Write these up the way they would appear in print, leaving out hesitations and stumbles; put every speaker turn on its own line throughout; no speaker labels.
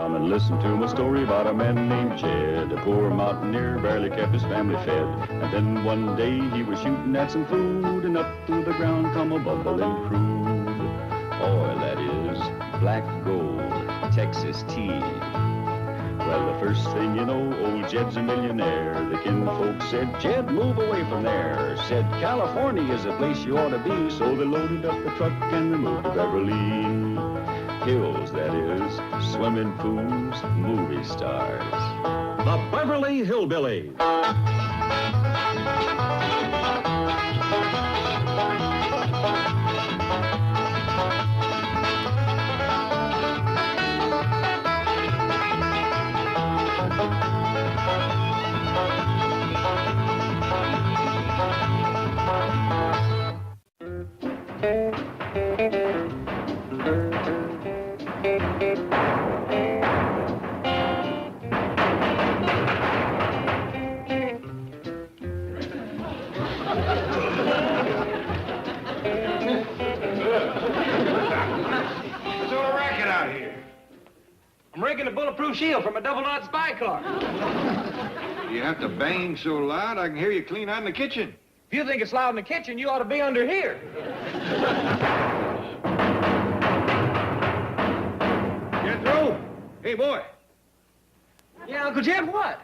Come and listen to my story about a man named Jed. A poor mountaineer barely kept his family fed. And then one day he was shooting at some food, and up through the ground come a bubbling crude oil, that is black gold, Texas tea. Well, the first thing you know, old Jed's a millionaire. The kinfolk said, Jed, move away from there. Said, California is a place you ought to be. So they loaded up the truck and they moved to Beverly Hills, that is, swimming pools, movie stars.
The Beverly Hillbillies.
I'm rigging a bulletproof shield from a double-knot spy car.
You have to bang so loud I can hear you clean out in the kitchen.
If you think it's loud in the kitchen, you ought to be under here.
Get through. Hey, boy.
Yeah, Uncle Jed, what?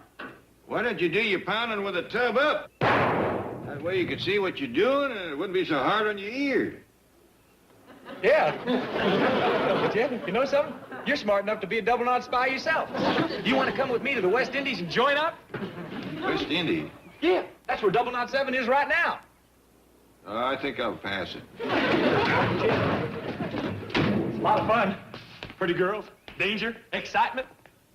Why don't you do your pounding with a tub up? That way you could see what you're doing and it wouldn't be so hard on your ear.
Yeah. Uncle Jed, you know something? You're smart enough to be a double-knot spy yourself. You want to come with me to the West Indies and join up?
West Indies?
Yeah, that's where double-knot 7 is right now.
I think I'll pass it.
It's a lot of fun. Pretty girls, danger, excitement.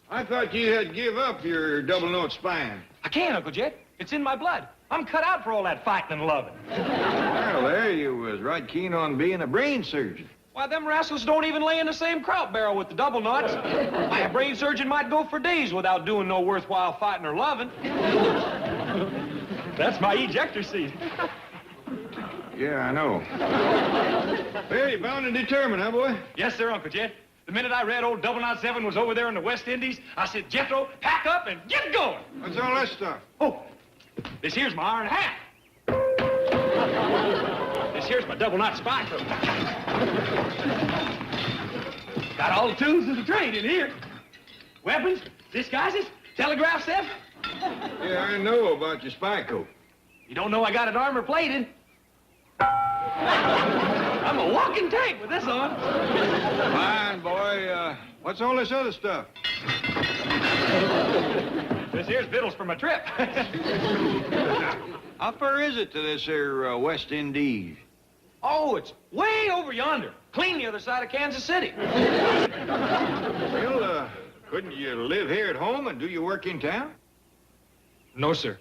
I thought you had give up your double-note spying.
I can't, Uncle Jed. It's in my blood. I'm cut out for all that fighting and loving.
Well, there you was right keen on being a brain surgeon.
Why, them rascals don't even lay in the same kraut barrel with the double knots. Why, a brain surgeon might go for days without doing no worthwhile fighting or loving. That's my ejector seat.
Yeah, I know. Well, you're bound and determined, huh, boy?
Yes, sir, Uncle Jed. The minute I read old double knot 7 was over there in the West Indies, I said, Jethro, pack up and get going.
What's all that stuff?
Oh, this here's my iron hat. This here's my double knot spy coat. Got all the tools of the trade in here. Weapons, disguises, telegraph set.
Yeah, I know about your spy coat.
You don't know I got it armor plated. I'm a walking tank with this on.
Fine, boy. What's all this other stuff?
This here's victuals for my trip.
How far is it to this here West Indies?
Oh, it's way over yonder. Clean the other side of Kansas City.
Well, couldn't you live here at home and do your work in town?
No, sir.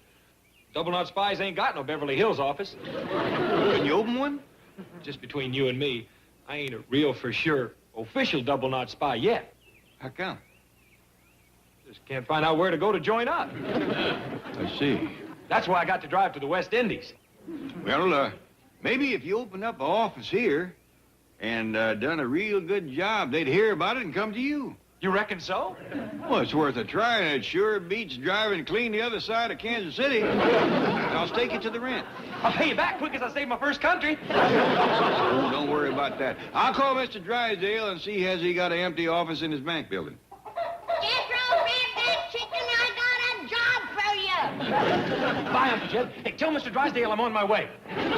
Double knot spies ain't got no Beverly Hills office.
Can you open one?
Just between you and me, I ain't a real for sure official double knot spy yet.
How come?
Just can't find out where to go to join up.
I see.
That's why I got to drive to the West Indies.
Well, maybe if you opened up an office here and done a real good job, they'd hear about it and come to you.
You reckon so?
Well, it's worth a try, and it sure beats driving clean the other side of Kansas City. I'll stake it to the rent.
I'll pay you back quick as I save my first country.
Oh, don't worry about that. I'll call Mr. Drysdale and see has he got an empty office in his bank building.
Jethro, grab that chicken. I got a job for you.
Bye, Uncle Jed. Hey, tell Mr. Drysdale I'm on my way.
Come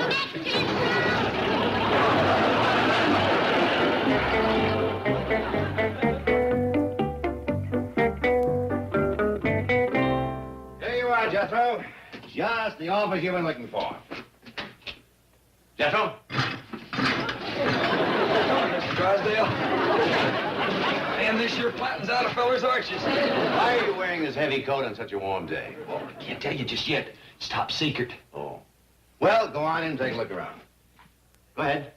back, Jethro.
There you are, Jethro. Just the office you've been looking for. Jethro?
Mr. Drysdale. Man, this sure flattens out a feller's arches.
Why are you wearing this heavy coat on such a warm day?
Oh, I can't tell you just yet. It's top secret.
Oh. Well, go on in and take a look around. Go ahead.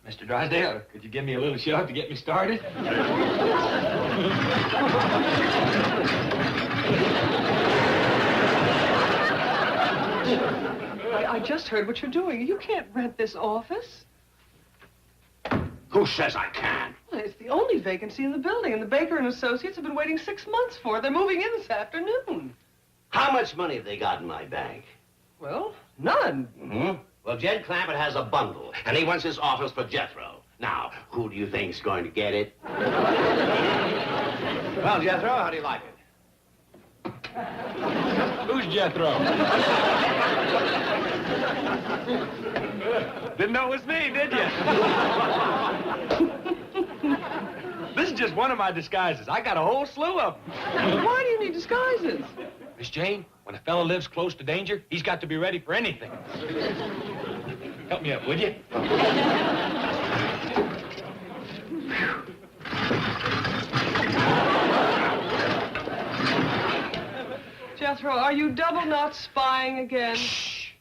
Mr. Drysdale, could you give me a little shove to get me started?
I just heard what you're doing. You can't rent this office.
Who says I can?
Well, it's the only vacancy in the building, and the Baker and Associates have been waiting 6 months for it. They're moving in this afternoon.
How much money have they got in my bank?
Well, none.
Mm-hmm. Well, Jed Clampett has a bundle, and he wants his office for Jethro. Now, who do you think's going to get it? Well, Jethro, how do you like it?
Who's Jethro? Didn't know it was me, did you? This is just one of my disguises. I got a whole slew of them.
Why do you need disguises?
Miss Jane, when a fella lives close to danger, he's got to be ready for anything. Help me up, would you?
Jethro, are you double not spying again?
Shh.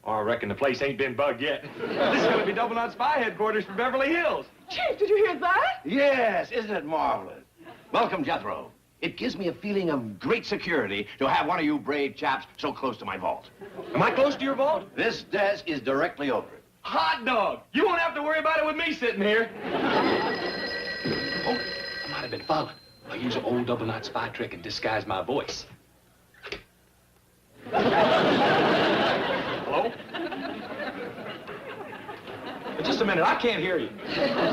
Oh, I reckon the place ain't been bugged yet. This is going to be Double Knot Spy headquarters for Beverly Hills.
Chief, did you hear that?
Yes, isn't it marvelous? Welcome, Jethro. It gives me a feeling of great security to have one of you brave chaps so close to my vault.
Am I close to your vault?
This desk is directly over it.
Hot dog. You won't have to worry about it with me sitting here. Oh, I might have been followed. I'll use an old Double Knot Spy trick and disguise my voice. Hello? Just a minute, I can't hear you.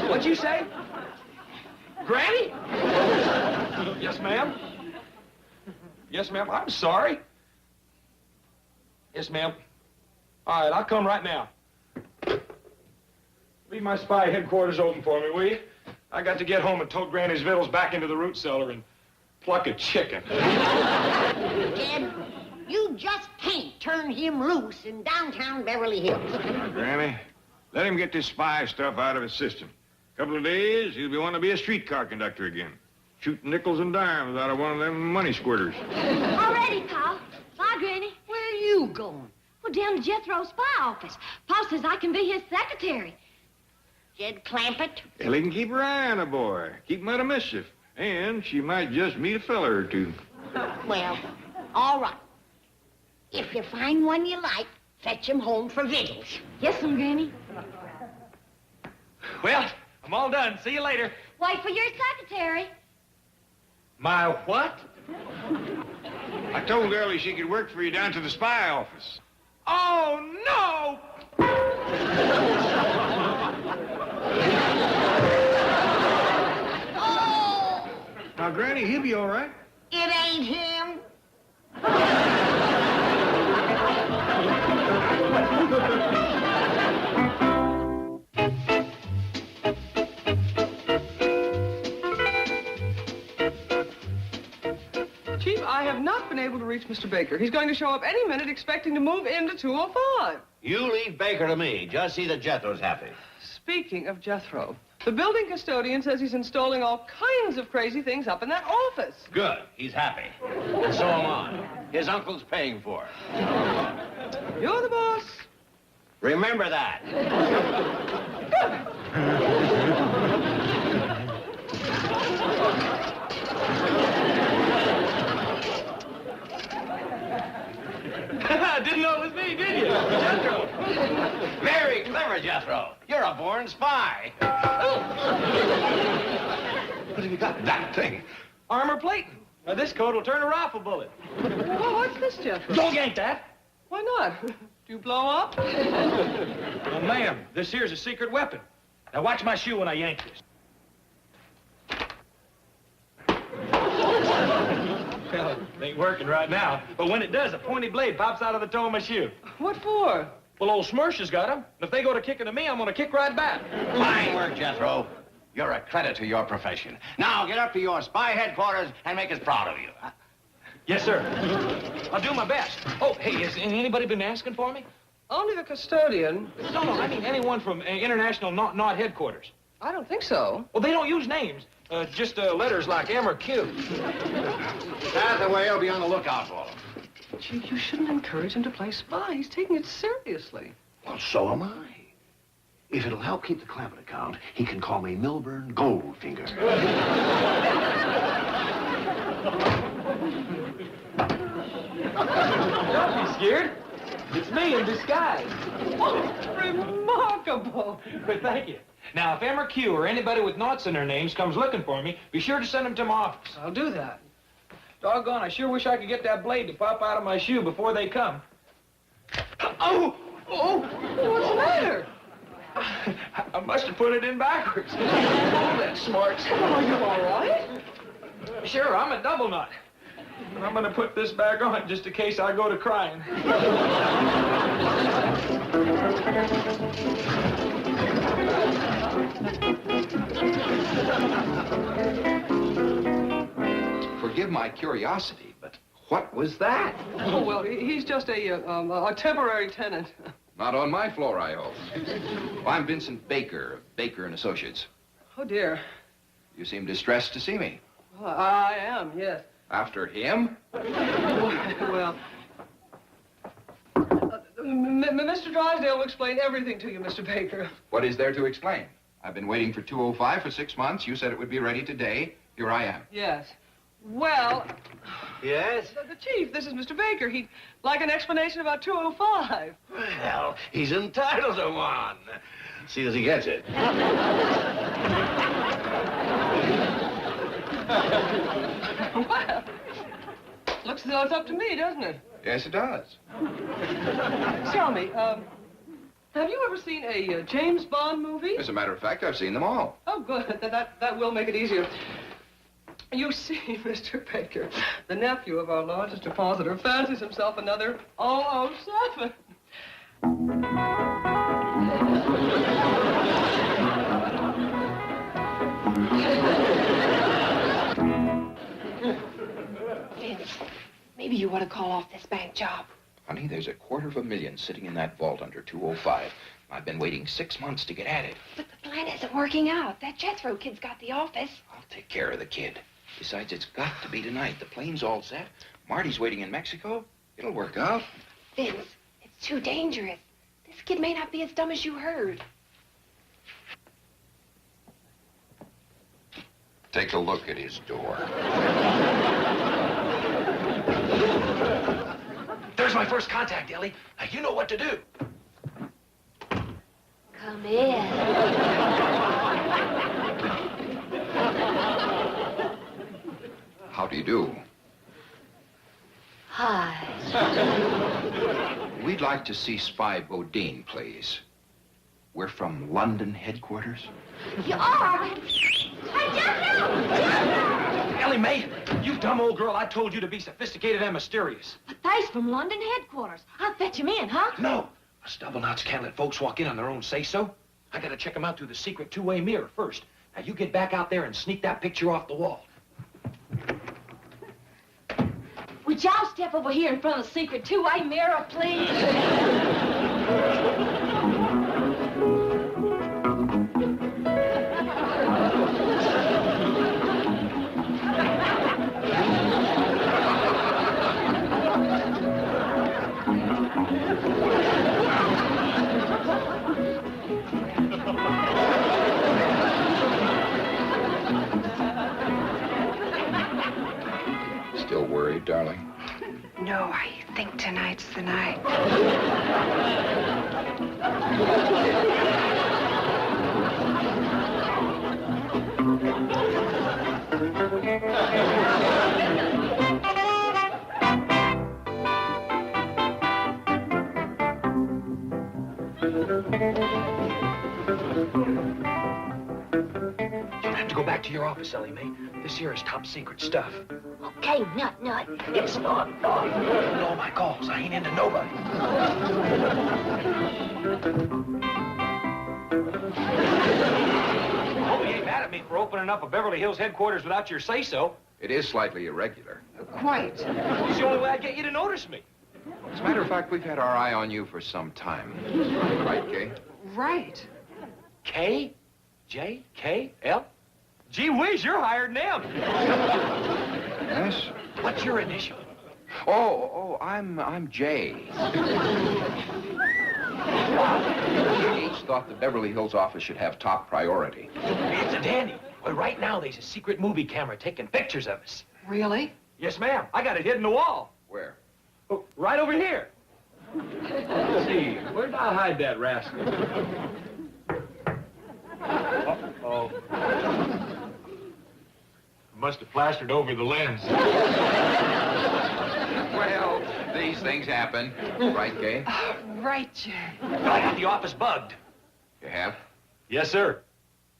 What'd you say? Granny? Yes, ma'am. Yes, ma'am. I'm sorry. Yes, ma'am. All right, I'll come right now. Leave my spy headquarters open for me, will you? I got to get home and tote Granny's victuals back into the root cellar and pluck a chicken.
Jed, you just can't turn him loose in downtown Beverly Hills.
Granny, let him get this spy stuff out of his system. Couple of days, he'll be wanting to be a streetcar conductor again. Shooting nickels and dimes out of one of them money squirters.
Already, Pa. Bye, Granny.
Where are you going?
Well, down to Jethro's spy office. Pa says I can be his secretary.
Jed Clampett?
Well, he can keep her eye on the boy. Keep him out of mischief. And she might just meet a fella or two.
Well, all right. If you find one you like, fetch him home for victuals.
Yes, Granny.
Well, I'm all done. See you later.
Wait for your secretary.
My what?
I told Ellie she could work for you down to the spy office.
Oh, no!
Oh,
Now, Granny, he'll be all right.
it ain't him.
Chief, I have not been able to reach Mr. Baker. He's going to show up any minute expecting to move into 205.
You leave Baker to me. Just see that Jethro's happy.
Speaking of Jethro, the building custodian says he's installing all kinds of crazy things up in that office.
Good. He's happy. And so am I. His uncle's paying for it.
You're the boss.
Remember that.
Didn't know it was me, did you? Jethro.
Very clever, Jethro. You're a born spy.
What have you got in that thing? Armor plating. Now, this coat will turn a rifle bullet.
Well, what's this, Jethro?
Don't yank that.
Why not? Do you blow up?
Well, ma'am, this here's a secret weapon. Now, watch my shoe when I yank this. Well, it ain't working right now, but when it does, a pointy blade pops out of the toe of my shoe.
What for?
Well, old Smirsh has got 'em. And if they go to kicking to me, I'm going to kick right back.
Fine work, Jethro. You're a credit to your profession. Now get up to your spy headquarters and make us proud of you.
Yes, sir. I'll do my best. Oh, hey, has anybody been asking for me?
Only the custodian.
No, I mean anyone from International Knot Headquarters.
I don't think so.
Well, they don't use names. Just letters like M or Q.
Hathaway will be on the lookout for him.
Chief, you shouldn't encourage him to play spy. He's taking it seriously.
Well, so am I. If it'll help keep the Clampett account, he can call me Milburn Goldfinger.
Don't be scared. It's me in disguise.
Oh, remarkable.
But thank you. Now, if MRQ or anybody with noughts in their names comes looking for me, be sure to send them to my office.
I'll do that.
Doggone, I sure wish I could get that blade to pop out of my shoe before they come. Oh! Oh!
What's the matter?
I must have put it in backwards. Oh, that's smart.
Are you all right?
Sure, I'm a double nut. I'm gonna put this back on just in case I go to crying.
Forgive my curiosity, but what was that?
Oh, well, he's just a temporary tenant.
Not on my floor, I hope. Well, I'm Vincent Baker, of Baker and Associates.
Oh, dear.
You seem distressed to see me.
Well, I am, yes.
After him?
Well, Mr. Drysdale will explain everything to you, Mr. Baker.
What is there to explain? I've been waiting for 205 for 6 months. You said it would be ready today. Here I am.
Yes. Well...
Yes?
The Chief, this is Mr. Baker. He'd like an explanation about 205.
Well, he's entitled to one. See as he gets it.
Well, looks as though it's up to me, doesn't it?
Yes, it does.
Tell me, have you ever seen a James Bond movie?
As a matter of fact, I've seen them all.
Oh, good. That will make it easier. You see, Mr. Baker, the nephew of our largest depositor fancies himself another 007.
Vince, maybe you ought to call off this bank job.
Honey, there's $250,000 sitting in that vault under 205. I've been waiting 6 months to get at it.
But the plan isn't working out. That Jethro kid's got the office.
I'll take care of the kid. Besides, it's got to be tonight. The plane's all set. Marty's waiting in Mexico. It'll work out.
Vince, it's too dangerous. This kid may not be as dumb as you heard.
Take a look at his door.
There's my first contact, Ellie. Now, you know what to do.
Come in.
How do you do?
Hi.
We'd like to see Spy Bodine, please. We're from London headquarters.
You are? Hi,
Ellie Mae, you dumb old girl, I told you to be sophisticated and mysterious.
But they's from London headquarters. I'll fetch him in, huh?
No, us double knots can't let folks walk in on their own say-so. I gotta check them out through the secret two-way mirror first. Now, you get back out there and sneak that picture off the wall.
Would y'all step over here in front of the secret two-way mirror, please?
Still worried, darling?
No, I think tonight's the night.
You'll have to go back to your office, Ellie Mae. This here is top secret stuff.
Okay, Nut.
It's not. All my calls. I ain't into nobody. Oh, you ain't mad at me for opening up a Beverly Hills headquarters without your say-so.
It is slightly irregular.
Quite.
It's the only way I get you to notice me.
As a matter of fact, we've had our eye on you for some time. Right, Kay?
Right.
K? J? K? L? Gee whiz, you're higher than them.
Yes?
What's your initial?
Oh, I'm Jay. Gates thought the Beverly Hills office should have top priority.
It's a dandy. Well, right now, there's a secret movie camera taking pictures of us.
Really?
Yes, ma'am. I got it hid in the wall.
Where?
Oh, right over here. Let's see, where did I hide that rascal? Uh-oh. Must have plastered over the lens.
Well, these things happen. Right, Kay?
Right, Jay.
I got the office bugged.
You have?
Yes, sir.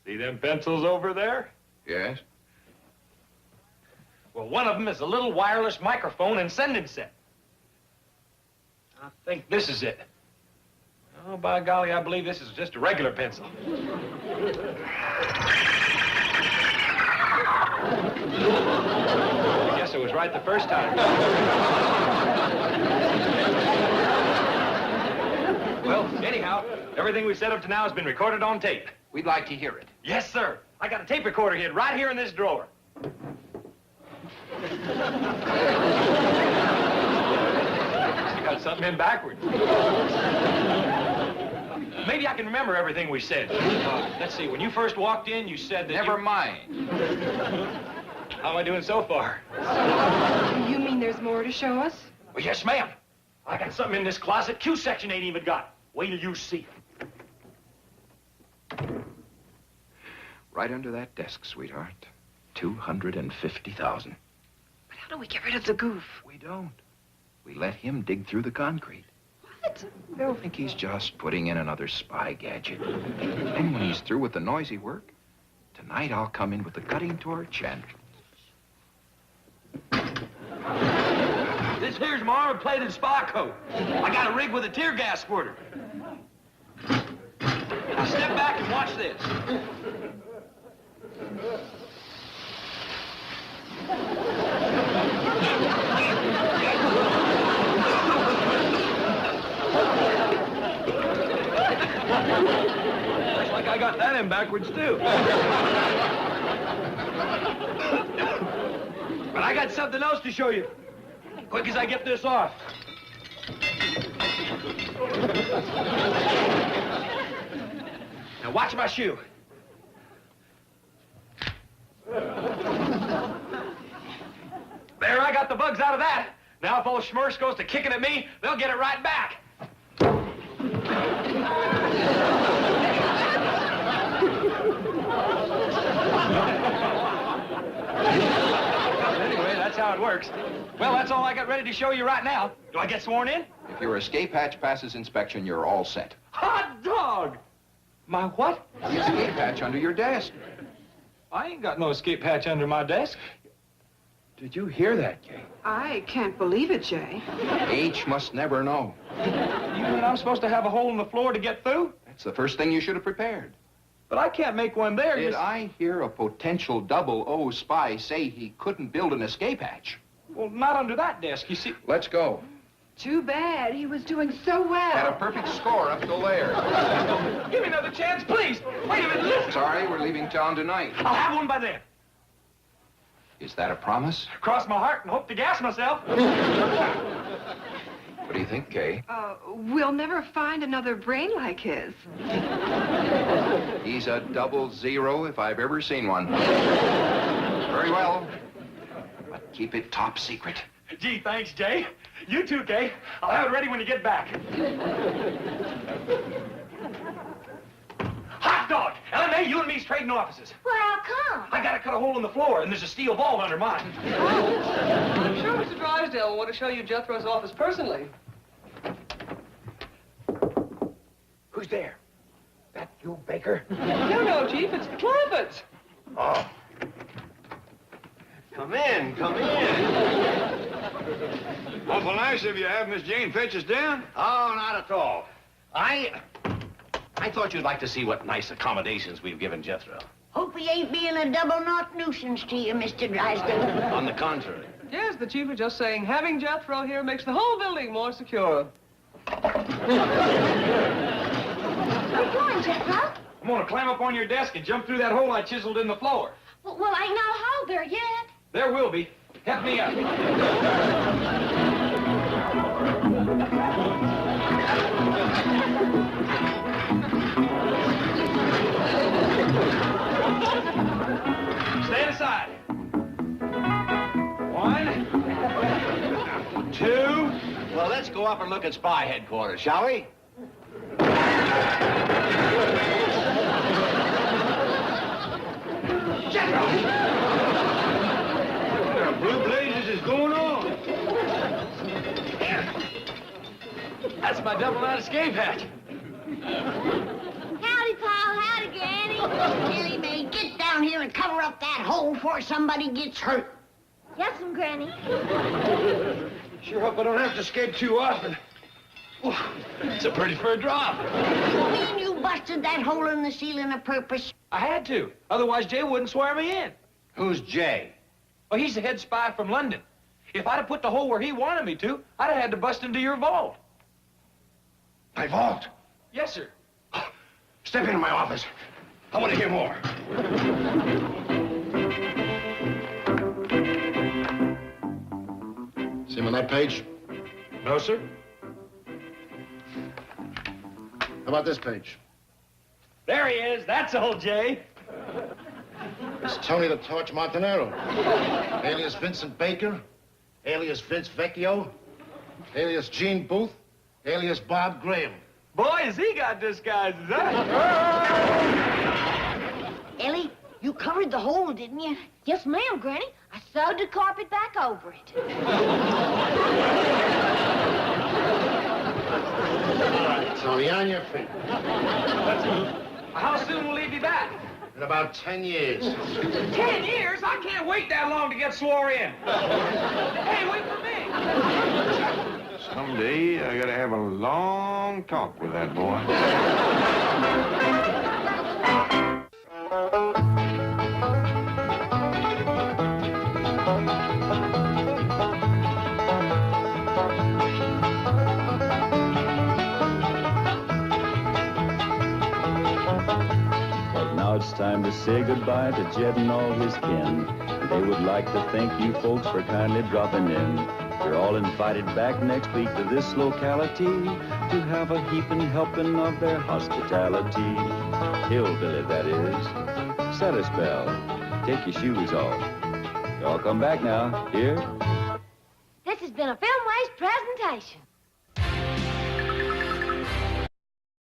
See them pencils over there?
Yes.
Well, one of them is a little wireless microphone and sending set. I think this is it. Oh, by golly, I believe this is just a regular pencil. I guess I was right the first time. Well, anyhow, everything we've said up to now has been recorded on tape.
We'd like to hear it.
Yes, sir. I got a tape recorder hid right here in this drawer. I got something in backwards. Maybe I can remember everything we said. Let's see, when you first walked in, you said that
Never mind.
How am I doing so far?
You mean there's more to show us?
Well, yes, ma'am. I got something in this closet Q section ain't even got. Wait till you see.
Right under that desk, sweetheart. 250,000.
But how do we get rid of the goof?
We don't. We let him dig through the concrete.
What?
They'll think he's just putting in another spy gadget. And when he's through with the noisy work, tonight I'll come in with the cutting torch and...
This here's my armor-plated spy coat. I got a rig with a tear gas squirter. Now step back and watch this. Looks like I got that in backwards, too. But I got something else to show you. Quick as I get this off. Now watch my shoe. There, I got the bugs out of that. Now if old Schmursh goes to kicking at me, they'll get it right back. Anyway, that's how it works. Well, that's all I got ready to show you right now. Do I get sworn in?
If your escape hatch passes inspection, you're all set.
Hot dog! My what?
The escape hatch under your desk.
I ain't got no escape hatch under my desk.
Did you hear that, Kay?
I can't believe it, Jay.
H must never know.
You mean I'm supposed to have a hole in the floor to get through?
That's the first thing you should have prepared.
But I can't make one there.
Did I hear a potential 00 spy say he couldn't build an escape hatch?
Well, not under that desk, you see.
Let's go.
Too bad. He was doing so well.
Had a perfect score up till there.
Give me another chance, please. Wait a minute, listen.
Sorry, we're leaving town tonight.
I'll have one by then.
Is that a promise?
Cross my heart and hope to gas myself.
What do you think, Kay?
We'll never find another brain like his.
He's a 00 if I've ever seen one. Very well. But keep it top secret.
Gee, thanks, Jay. You too, Kay. I'll have it ready when you get back. Hot dog! LMA, you and me's trading offices.
Well, how come?
I gotta cut a hole in the floor, and there's a steel vault under mine.
I'm sure Mr. Drysdale will want to show you Jethro's office personally.
Who's there? That you, Baker?
No, Chief, it's the Clampetts.
Oh.
Come in, come in.
Awful nice of you to have Miss Jane fetch us down.
Oh, not at all. I thought you'd like to see what nice accommodations we've given Jethro.
Hope he ain't being a double-knot nuisance to you, Mr. Drysdale.
On the contrary.
Yes, the Chief was just saying having Jethro here makes the whole building more secure.
Where you going, Jethro?
I'm gonna climb up on your desk and jump through that hole I chiseled in the floor.
Well, I ain't no hole there yet.
There will be. Help me up. Stand aside. 1, 2.
Well, let's go up and look at spy headquarters, shall we?
What the blue blazes is going on?
That's my double-knot escape hatch.
Howdy, Paul. Howdy, Granny. Ellie Mae, get down here and cover up that hole before somebody gets hurt. Yes'm, Granny.
Sure hope I don't have to escape too often. It's a pretty fair drop.
You mean you busted that hole in the ceiling a purpose?
I had to. Otherwise, Jay wouldn't swear me in.
Who's Jay?
Well, he's the head spy from London. If I'd have put the hole where he wanted me to, I'd have had to bust into your vault.
My vault?
Yes, sir.
Step into my office. I want to hear more.
See him on that page?
No, sir.
How about this page?
There he is. That's old Jay.
It's Tony the Torch Montanero. Alias Vincent Baker. Alias Vince Vecchio. Alias Gene Booth. Alias Bob Graham.
Boy, has he got disguises, huh?
Ellie, you covered the hole, didn't you? Yes, ma'am, Granny. I sewed the carpet back over it.
Tony, on your feet.
How soon will he be back?
In about 10 years.
10 years? I can't wait that long to get swore in. Hey, wait for me.
Someday I gotta have a long talk with that boy.
Well, now it's time to say goodbye to Jed and all his kin. They would like to thank you folks for kindly dropping in. You're all invited back next week to this locality to have a heaping helping of their hospitality. Hillbilly, that is. Set a spell. Take your shoes off. Y'all come back now. Here.
This has been a Filmways presentation.